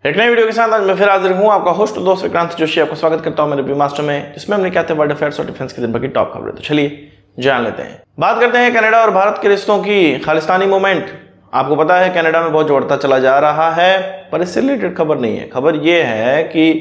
एक नई वीडियो के साथ आज मैं फिर हाजिर हूं, आपका होस्ट दोस्त विक्रांत जोशी। आपका स्वागत करता हूं मेरे रिव्यू मास्टर में, जिसमें हमने क्या थे वर्ल्ड अफेयर्स और डिफेंस की दिन भर की टॉप खबरें। तो चलिए जान लेते हैं। बात करते हैं कनाडा और भारत के रिश्तों की। खालिस्तानी मूवमेंट, आपको पता है कनाडा में बहुत बढ़ता चला जा रहा है, पर इससे रिलेटेड खबर नहीं है। खबर ये है कि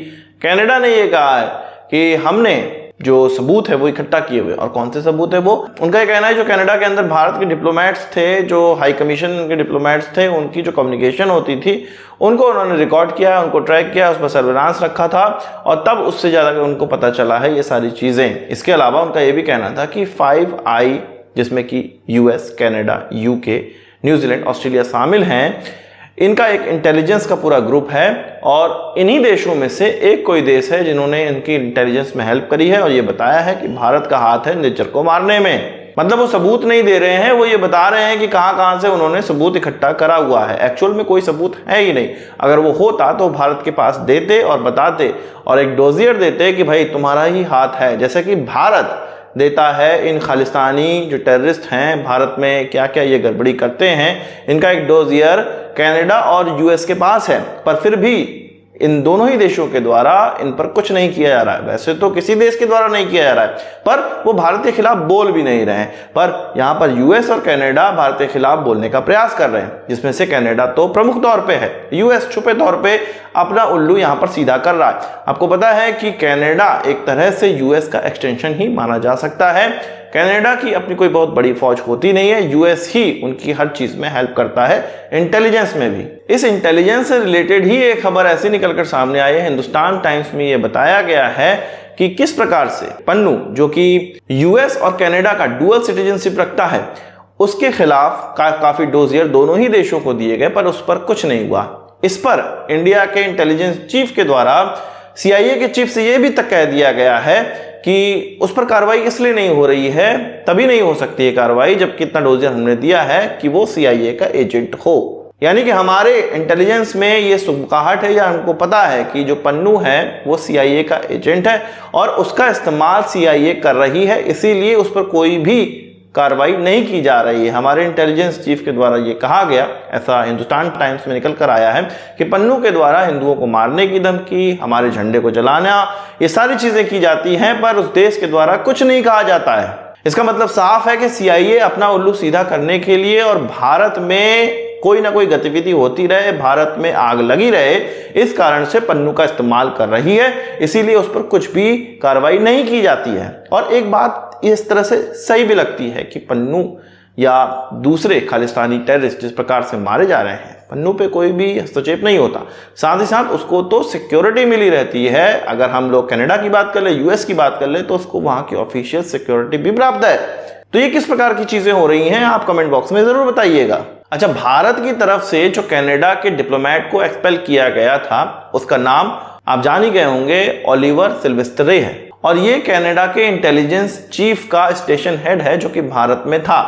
कनाडा ने ये कहा है कि हमने जो सबूत है वो इकट्ठा किए हुए। और कौन से सबूत है वो? उनका ये कहना है जो कनाडा के अंदर भारत के डिप्लोमेट्स थे, जो हाई कमीशन के डिप्लोमेट्स थे, उनकी जो कम्युनिकेशन होती थी उनको उन्होंने रिकॉर्ड किया, उनको ट्रैक किया, उस पर सर्विलांस रखा था और तब उससे ज़्यादा उनको पता चला है ये सारी चीज़ें। इसके अलावा उनका ये भी कहना था कि 5I, जिसमें कि US, Canada, UK, New Zealand, Australia शामिल हैं, इनका एक इंटेलिजेंस का पूरा ग्रुप है और इन्हीं देशों में से एक कोई देश है जिन्होंने इनकी इंटेलिजेंस में हेल्प करी है और ये बताया है कि भारत का हाथ है निज्जर को मारने में। मतलब वो सबूत नहीं दे रहे हैं, वो ये बता रहे हैं कि कहां से उन्होंने सबूत इकट्ठा करा हुआ है। एक्चुअल में कोई सबूत है ही नहीं। अगर वो होता तो भारत के पास देते और बताते और एक डोजियर देते कि भाई तुम्हारा ही हाथ है, जैसे कि भारत देता है इन खालिस्तानी जो टेररिस्ट हैं भारत में क्या क्या ये गड़बड़ी करते हैं, इनका एक डोजियर कनाडा और US के पास है। पर फिर भी इन दोनों ही देशों के द्वारा इन पर कुछ नहीं किया जा रहा है। वैसे तो किसी देश के द्वारा नहीं किया जा रहा है, पर वो भारत के खिलाफ बोल भी नहीं रहे हैं। पर यहाँ पर US और कनाडा भारत के खिलाफ बोलने का प्रयास कर रहे हैं, जिसमें से कनाडा तो प्रमुख तौर पे है। US छुपे तौर पे अपना उल्लू यहाँ पर सीधा कर रहा है। आपको पता है कि कनाडा एक तरह से US का एक्सटेंशन ही माना जा सकता है। कनाडा की अपनी कोई बहुत बड़ी फौज होती नहीं है, US ही उनकी हर चीज में हेल्प करता है, इंटेलिजेंस में भी। इस इंटेलिजेंस से रिलेटेड ही एक खबर ऐसी निकलकर सामने आई है। हिंदुस्तान टाइम्स में यह बताया गया है कि किस प्रकार से पन्नू, जो कि US और कनाडा का डुअल सिटीजनशिप रखता है, उसके खिलाफ काफी डोजियर दोनों ही देशों को दिए गए, पर उस पर कुछ नहीं हुआ। इस पर इंडिया के इंटेलिजेंस चीफ के द्वारा CIA के चीफ से यह भी तक कह दिया गया है कि उस पर कार्रवाई इसलिए नहीं हो रही है, तभी नहीं हो सकती है कार्रवाई जब कितना डोजियर हमने दिया है कि वो CIA का एजेंट हो। यानी कि हमारे इंटेलिजेंस में ये सुबकाहट है या हमको पता है कि जो पन्नू है वो CIA का एजेंट है और उसका इस्तेमाल CIA कर रही है, इसीलिए उस पर कोई भी कार्रवाई नहीं की जा रही है। हमारे इंटेलिजेंस चीफ के द्वारा ये कहा गया, ऐसा हिंदुस्तान टाइम्स में निकल कर आया है कि पन्नू के द्वारा हिंदुओं को मारने की धमकी, हमारे झंडे को जलाना, ये सारी चीजें की जाती हैं, पर उस देश के द्वारा कुछ नहीं कहा जाता है। इसका मतलब साफ है कि CIA अपना उल्लू सीधा करने के लिए और भारत में कोई ना कोई गतिविधि होती रहे, भारत में आग लगी रहे, इस कारण से पन्नू का इस्तेमाल कर रही है, इसीलिए उस पर कुछ भी कार्रवाई नहीं की जाती है। और एक बात इस तरह से सही भी लगती है कि पन्नू या दूसरे खालिस्तानी टेररिस्ट जिस प्रकार से मारे जा रहे हैं, पन्नू पे कोई भी हस्तक्षेप नहीं होता। साथ ही साथ उसको तो सिक्योरिटी मिली रहती है। अगर हम लोग कनाडा की बात कर ले, US की बात कर ले, तो उसको वहां की ऑफिशियल सिक्योरिटी भी प्राप्त है। तो ये किस प्रकार की चीजें हो रही हैं, आप कमेंट बॉक्स में जरूर बताइएगा। अच्छा, भारत की तरफ से जो कनाडा के डिप्लोमेट को एक्सपेल किया गया था, उसका नाम आप जान ही गए होंगे, ओलिवर सिल्वेस्ट्रे है और ये कनाडा के इंटेलिजेंस चीफ का स्टेशन हेड है जो कि भारत में था।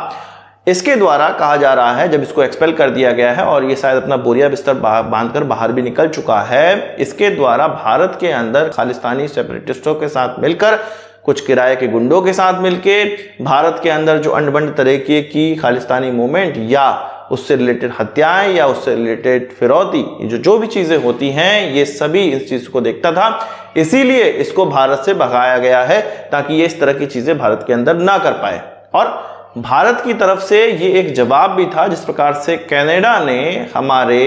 इसके द्वारा कहा जा रहा है, जब इसको एक्सपेल कर दिया गया है और ये शायद अपना बोरिया बिस्तर बांधकर बाहर भी निकल चुका है, इसके द्वारा भारत के अंदर खालिस्तानी सेपरेटिस्टों के साथ मिलकर, कुछ किराए के गुंडों के साथ मिलके भारत के अंदर जो अंड-बंड तरीके की खालिस्तानी मूवमेंट या उससे रिलेटेड हत्याएं या उससे रिलेटेड फिरौती, जो भी चीजें होती हैं, ये सभी इस चीज को देखता था। इसीलिए इसको भारत से भगाया गया है ताकि ये इस तरह की चीजें भारत के अंदर ना कर पाए। और भारत की तरफ से ये एक जवाब भी था जिस प्रकार से कनाडा ने हमारे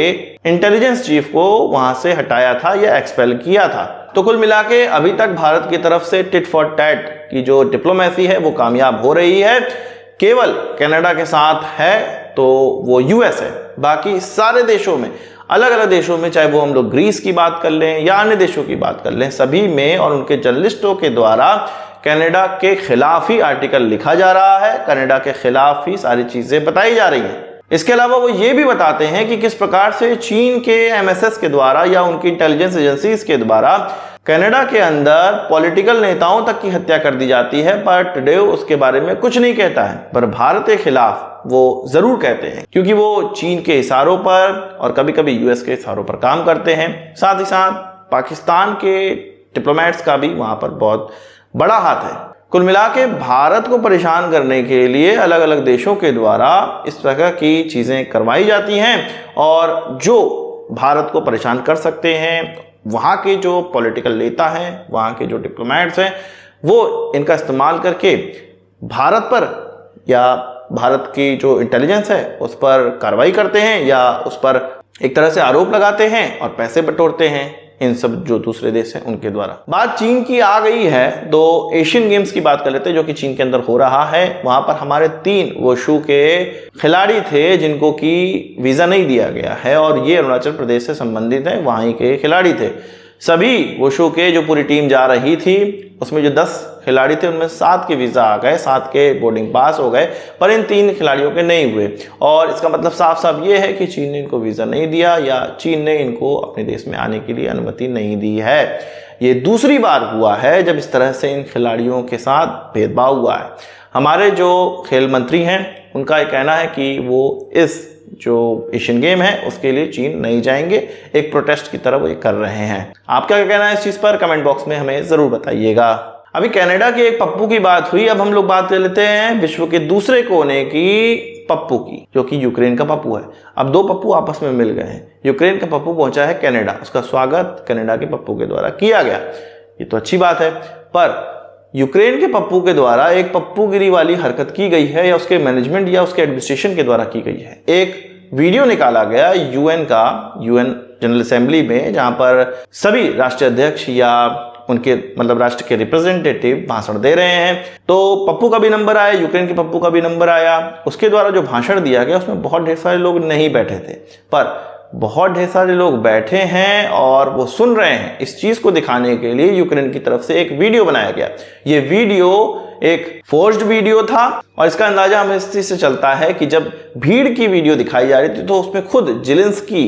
इंटेलिजेंस चीफ को वहां से हटाया था या एक्सपेल किया था। तो कुल मिला के अभी तक भारत की तरफ से टिट फॉर टैट की जो डिप्लोमेसी है वो कामयाब हो रही है। केवल कनाडा के साथ है तो वो US है, बाकी सारे देशों में, अलग अलग देशों में, चाहे वो हम लोग ग्रीस की बात कर लें या अन्य देशों की बात कर लें, सभी में और उनके जर्नलिस्टों के द्वारा कनाडा के खिलाफ ही आर्टिकल लिखा जा रहा है, कनाडा के खिलाफ ही सारी चीजें बताई जा रही हैं। इसके अलावा वो ये भी बताते हैं कि किस प्रकार से चीन के MSS के द्वारा या उनकी इंटेलिजेंस एजेंसीज के द्वारा कनाडा के अंदर पॉलिटिकल नेताओं तक की हत्या कर दी जाती है, पर टुडेव उसके बारे में कुछ नहीं कहता है, पर भारत के खिलाफ वो जरूर कहते हैं क्योंकि वो चीन के इशारों पर और कभी कभी US के इशारों पर काम करते हैं। साथ ही साथ पाकिस्तान के डिप्लोमेट्स का भी वहां पर बहुत बड़ा हाथ है। कुल मिला के भारत को परेशान करने के लिए अलग अलग देशों के द्वारा इस तरह की चीजें करवाई जाती हैं और जो भारत को परेशान कर सकते हैं। वहाँ के जो पॉलिटिकल नेता हैं, वहाँ के जो डिप्लोमेट्स हैं, वो इनका इस्तेमाल करके भारत पर या भारत की जो इंटेलिजेंस है उस पर कार्रवाई करते हैं या उस पर एक तरह से आरोप लगाते हैं और पैसे बटोरते हैं इन सब जो दूसरे देश हैं उनके द्वारा। बात चीन की आ गई है तो एशियन गेम्स की बात कर लेते हैं जो कि चीन के अंदर हो रहा है। वहां पर हमारे 3 वुशु के खिलाड़ी थे जिनको कि वीजा नहीं दिया गया है और ये अरुणाचल प्रदेश से संबंधित है, वहीं के खिलाड़ी थे। सभी वुशु के जो पूरी टीम जा रही थी उसमें जो 10 खिलाड़ी थे उनमें 7 के वीज़ा आ गए, 7 के बोर्डिंग पास हो गए, पर इन 3 खिलाड़ियों के नहीं हुए। और इसका मतलब साफ साफ ये है कि चीन ने इनको वीज़ा नहीं दिया या चीन ने इनको अपने देश में आने के लिए अनुमति नहीं दी है। ये दूसरी बार हुआ है जब इस तरह से इन खिलाड़ियों के साथ भेदभाव हुआ है। हमारे जो खेल मंत्री हैं उनका ये कहना है कि वो इस जो एशियन गेम है उसके लिए चीन नहीं जाएंगे, एक प्रोटेस्ट की तरह वो ये कर रहे हैं। आपका क्या कहना है इस चीज पर कमेंट बॉक्स में हमें जरूर बताइएगा। अभी कनाडा के एक पप्पू की बात हुई, अब हम लोग बात कर लेते हैं विश्व के दूसरे कोने की पप्पू की, जो कि यूक्रेन का पप्पू है। अब 2 पप्पू आपस में मिल गए हैं। यूक्रेन का पप्पू पहुंचा है कनाडा, उसका स्वागत कनाडा के पप्पू के द्वारा किया गया, ये तो अच्छी बात है। पर यूक्रेन के पप्पू के द्वारा एक पप्पूगिरी वाली हरकत की गई है या उसके मैनेजमेंट या उसके एडमिनिस्ट्रेशन के द्वारा की गई है। एक वीडियो निकाला गया यूएन जनरल असेंबली में, जहां पर सभी राष्ट्रीय अध्यक्ष या उनके मतलब राष्ट्र के रिप्रेजेंटेटिव भाषण दे रहे हैं। तो पप्पू का भी नंबर आया, यूक्रेन के पप्पू का भी नंबर आया। उसके द्वारा जो भाषण दिया गया उसमें बहुत ढेर सारे लोग नहीं बैठे थे, पर बहुत ढेर सारे लोग बैठे हैं और वो सुन रहे हैं। इस चीज को दिखाने के लिए यूक्रेन की तरफ से एक वीडियो बनाया गया। ये वीडियो एक फोर्स्ड वीडियो था और इसका अंदाजा हमें इस चीज से चलता है कि जब भीड़ की वीडियो दिखाई जा रही थी तो उसमें खुद जेलेंस्की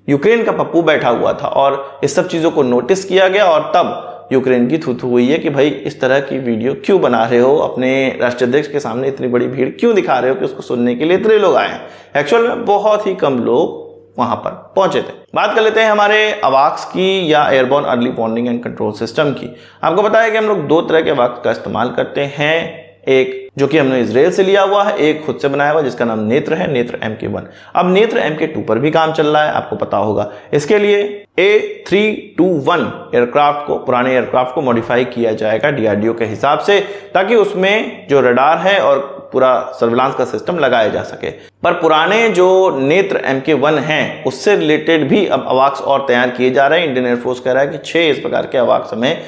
यूक्रेन का पप्पू बैठा हुआ था और इस सब चीजों को नोटिस किया गया और तब यूक्रेन की थू-थू हुई है कि भाई इस तरह की वीडियो क्यों बना रहे हो, अपने राष्ट्रीय अध्यक्ष के सामने इतनी बड़ी भीड़ क्यों दिखा रहे हो कि उसको सुनने के लिए इतने लोग आए हैं। एक्चुअल में बहुत ही कम लोग वहां पर पहुंचे थे। बात कर लेते हैं हमारे अवाक्स की या airborne early warning and control system की। आपको पता है कि हम लोग 2 तरह के अवाक्स का इस्तेमाल करते हैं, एक जो कि हमने इजराइल से लिया हुआ है, एक खुद से बनाया हुआ जिसका नाम नेत्र है, नेत्र MK1। अब नेत्र MK2 पर भी काम चल रहा है, आपको पता होगा। इसके लिए A321 एयरक्राफ्ट को, पुराने एयरक्राफ्ट को मॉडिफाई किया जाएगा DRDO के हिसाब से, ताकि उसमें जो रडार है और पूरा सर्विलांस का सिस्टम लगाया जा सके। पर पुराने जो नेत्र MK1 हैं उससे रिलेटेड भी अब अवाक्स और तैयार किए जा रहे हैं। इंडियन एयरफोर्स कह रहा है कि 6 इस प्रकार के अवाक्स हमें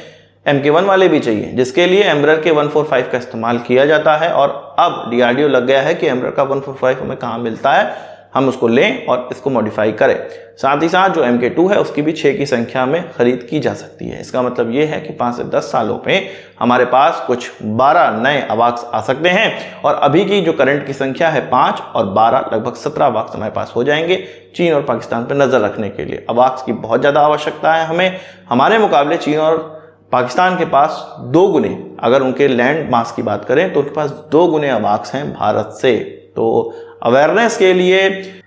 MK1 वाले भी चाहिए, जिसके लिए एम्ब्रर के 145 का इस्तेमाल किया जाता है। और अब DRDO लग गया है कि एम्ब्रर का 145 हमें कहाँ मिलता है, हम उसको लें और इसको मॉडिफाई करें। साथ ही साथ जो MK2 है उसकी भी 6 की संख्या में खरीद की जा सकती है। इसका मतलब ये है कि 5 से 10 सालों में हमारे पास कुछ 12 नए अवाक्स आ सकते हैं और अभी की जो करंट की संख्या है 5 और 12 लगभग 17 अवाक्स हमारे पास हो जाएंगे चीन और पाकिस्तान पर नजर रखने के लिए। अवाक्स की बहुत ज्यादा आवश्यकता है हमें। हमारे मुकाबले चीन और पाकिस्तान के पास 2 गुने, अगर उनके लैंड मास की बात करें तो उनके पास 2 गुने अवाक्स हैं भारत से। तो अवेयरनेस के लिए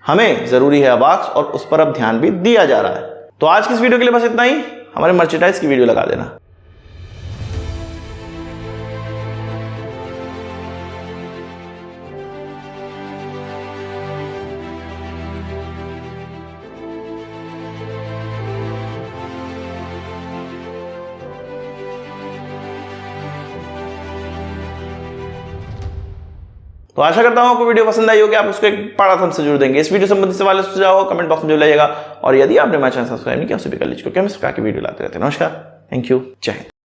हमें जरूरी है अवाक्स और उस पर अब ध्यान भी दिया जा रहा है। तो आज की इस वीडियो के लिए बस इतना ही। हमारे मर्चेंडाइज की वीडियो लगा देना। तो आशा करता हूं आपको वीडियो पसंद आई होगी, आप उसको एक बड़ा थम्स से जरूर देंगे। इस वीडियो संबंधित सवाल सुझाव कमेंट बॉक्स में जरूर लाइएगा और यदि आपने हमारे चैनल सब्सक्राइब नहीं किया उसे भी कर लीजिए, क्योंकि हम इस प्रकार की वीडियो लाते रहते हैं। नमस्कार, थैंक यू, जय हिंद।